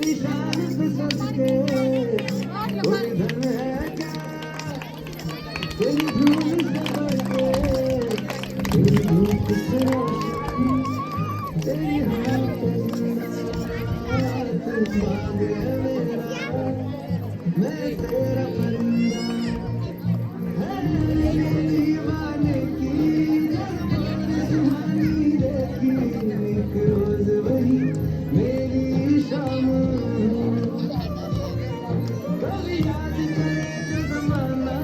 तेरी शान पे सबके कोई धन है क्या, तेरी धूल से बढ़ के, तेरी धूप से रोशनी, तेरी हवा पे जिंदा, तू बाग है मेरा, मैं तेरा परिंदा। है दीवाने की सुहानी देखी, एक रोज वही मेरी शाम। कभी याद करे जो जमाना,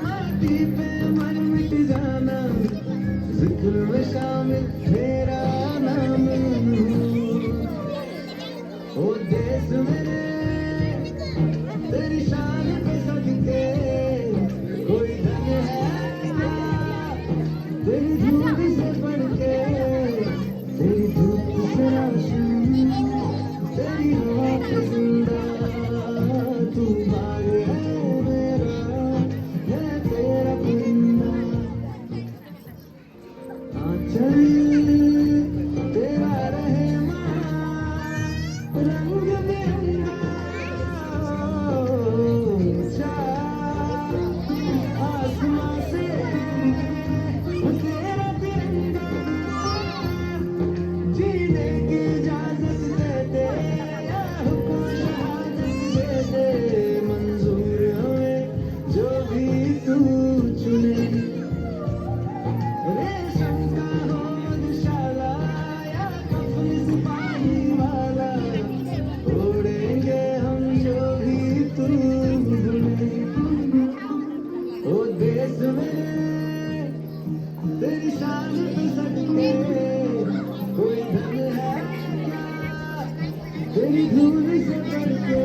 माटी पे मर मिट जाना, जिक्र में शामिल मेरा नाम। ओ देश मेरे तेरी शान पे सदके कोई धन है क्या, तेरी धूप से बढ़ के, तेरी धूप से रोशनी, तेरी हवा पे जिंदा, तू बाग है मेरा, मैं तेरा परिंदा। आंचल तेरा रहमान, रंग बिरंगा चाँद, आसमां से तेरा तिरंगा, जीने की इजाजत दे दे, या हुक्म शहादत दे दे, मंजूर हमें जो भी तू चुने। रेशम का हो मधुशाला या कफन सिपाही वाला, ओढ़ेंगे हम जो भी तू बुने। ओ देश में तेरी शान पे सदके कोई धन है क्या, तेरी धूल से बढ़ के,